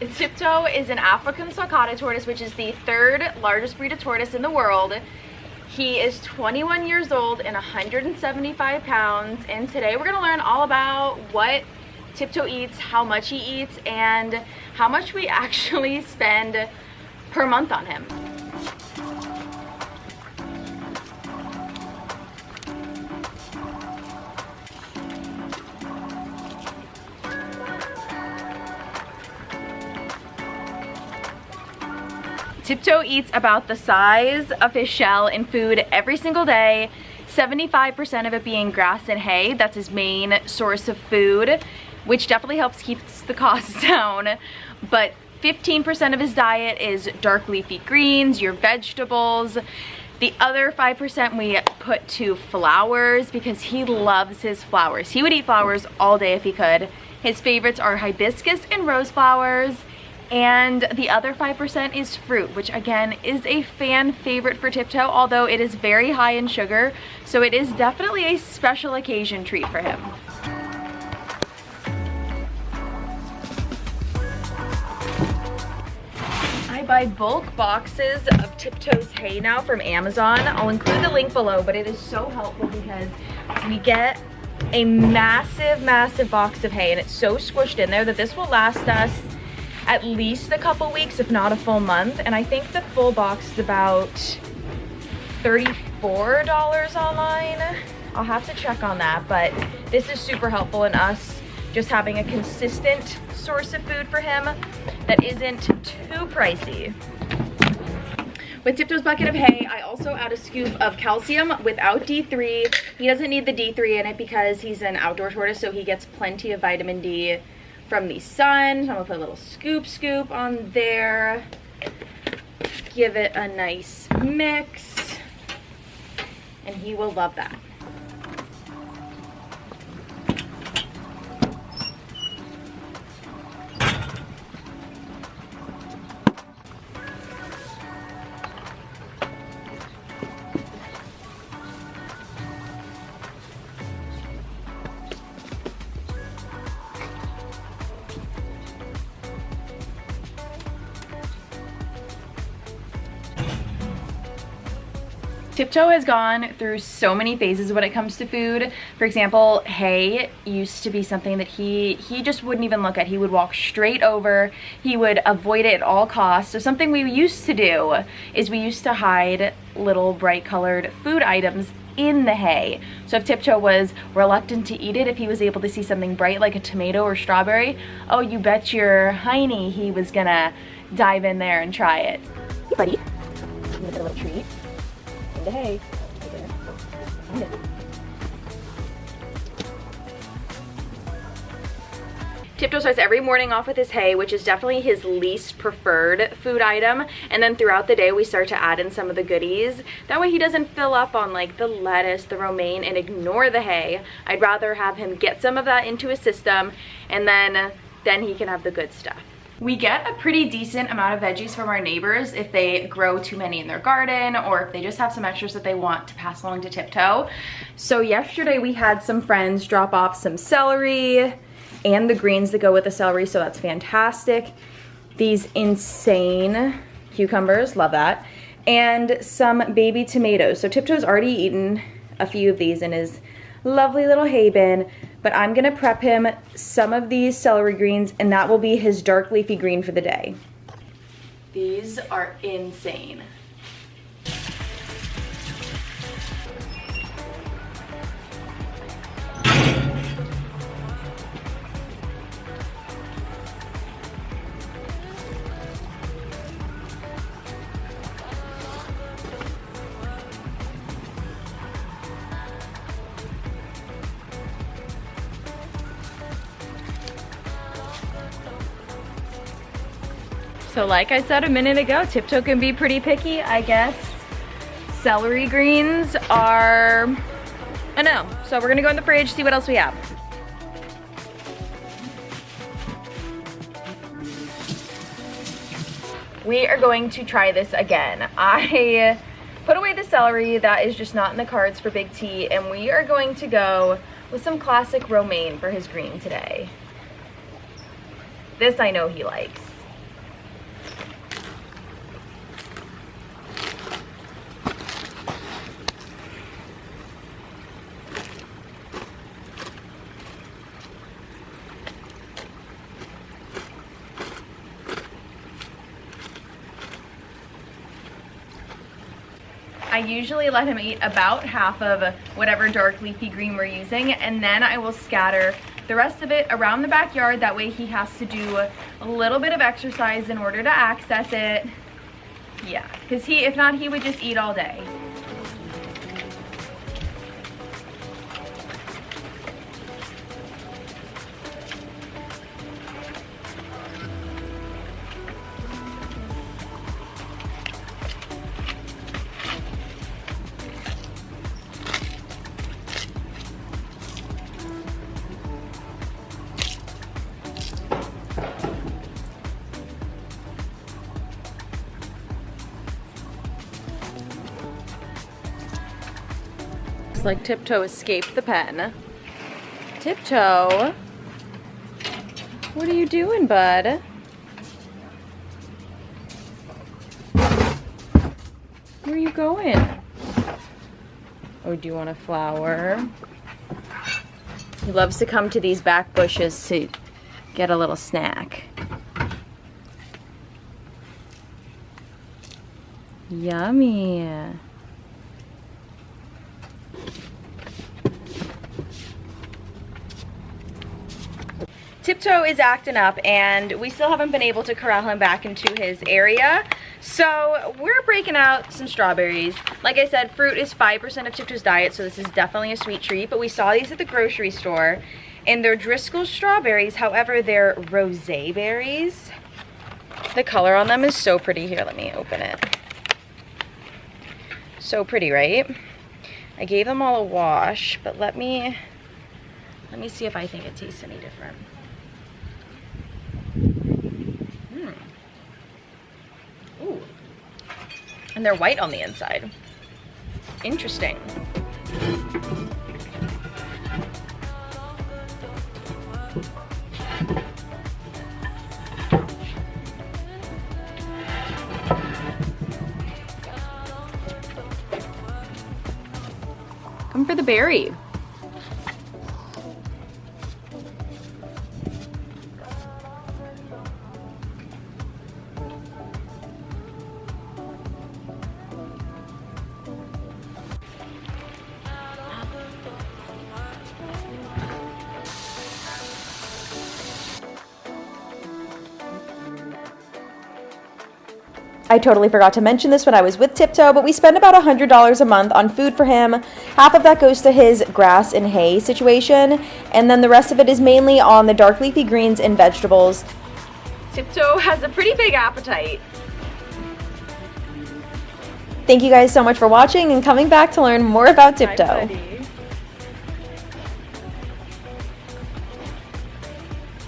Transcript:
Tiptoe is an African sulcata tortoise, which is the third largest breed of tortoise in the world. He is 21 years old and 175 pounds, and today we're gonna learn all about what Tiptoe eats, how much he eats, and how much we actually spend per month on him. Tiptoe eats about the size of his shell in food every single day, 75% of it being grass and hay. That's his main source of food, which definitely helps keep the costs down. But 15% of his diet is dark leafy greens, your vegetables. The other 5% we put to flowers because he loves his flowers. He would eat flowers all day if he could. His favorites are hibiscus and rose flowers. And the other 5% is fruit, which again is a fan favorite for Tiptoe, although it is very high in sugar, so it is definitely a special occasion treat for him. I buy bulk boxes of Tiptoe's hay now from Amazon. I'll include the link below, but it is so helpful because we get a massive box of hay, and it's so squished in there that this will last us at least a couple weeks, if not a full month. And I think the full box is about $34 online. I'll have to check on that, but this is super helpful in us just having a consistent source of food for him that isn't too pricey. With Tiptoe's bucket of hay, I also add a scoop of calcium without D3. He doesn't need the D3 in it because he's an outdoor tortoise, so he gets plenty of vitamin D from the sun. So I'm gonna put a little scoop on there. Give it a nice mix, and he will love that. Tiptoe has gone through so many phases when it comes to food. For example, hay used to be something that he just wouldn't even look at. He would walk straight over. He would avoid it at all costs. So something we used to do is we used to hide little bright colored food items in the hay. So if Tiptoe was reluctant to eat it, if he was able to see something bright like a tomato or strawberry, oh, you bet your hiney he was gonna dive in there and try it. Hey buddy, I'm gonna get a little treat. The hay. Tiptoe starts every morning off with his hay, which is definitely his least preferred food item, and then throughout the day we start to add in some of the goodies. That way he doesn't fill up on like the lettuce, the romaine, and ignore the hay. I'd rather have him get some of that into his system, and then he can have the good stuff. We get a pretty decent amount of veggies from our neighbors if they grow too many in their garden, or if they just have some extras that they want to pass along to Tiptoe. So yesterday we had some friends drop off some celery and the greens that go with the celery, so that's fantastic. These insane cucumbers, love that. And some baby tomatoes. So Tiptoe's already eaten a few of these in his lovely little hay bin, but I'm gonna prep him some of these celery greens, and that will be his dark leafy green for the day. These are insane. So like I said a minute ago, Tiptoe can be pretty picky, I guess. Celery greens are a no. So we're gonna go in the fridge, see what else we have. We are going to try this again. I put away the celery, that is just not in the cards for Big T, and we are going to go with some classic romaine for his green today. This I know he likes. I usually let him eat about half of whatever dark leafy green we're using, and then I will scatter the rest of it around the backyard. That way he has to do a little bit of exercise in order to access it. Yeah, because if not, he would just eat all day. Like Tiptoe escaped the pen. Tiptoe, what are you doing, bud? Where are you going? Oh, do you want a flower? He loves to come to these back bushes to get a little snack. Yummy. Tiptoe is acting up, and we still haven't been able to corral him back into his area. So we're breaking out some strawberries. Like I said, fruit is 5% of Tiptoe's diet, so this is definitely a sweet treat. But we saw these at the grocery store, and they're Driscoll strawberries. However, they're rosé berries. The color on them is so pretty. Here, let me open it. So pretty, right? I gave them all a wash, but let me see if I think it tastes any different. Ooh. And they're white on the inside. Interesting. Come for the berry. I totally forgot to mention this when I was with Tiptoe, but we spend about $100 a month on food for him. Half of that goes to his grass and hay situation, and then the rest of it is mainly on the dark leafy greens and vegetables. Tiptoe has a pretty big appetite. Thank you guys so much for watching and coming back to learn more about Tiptoe. Hi, buddy.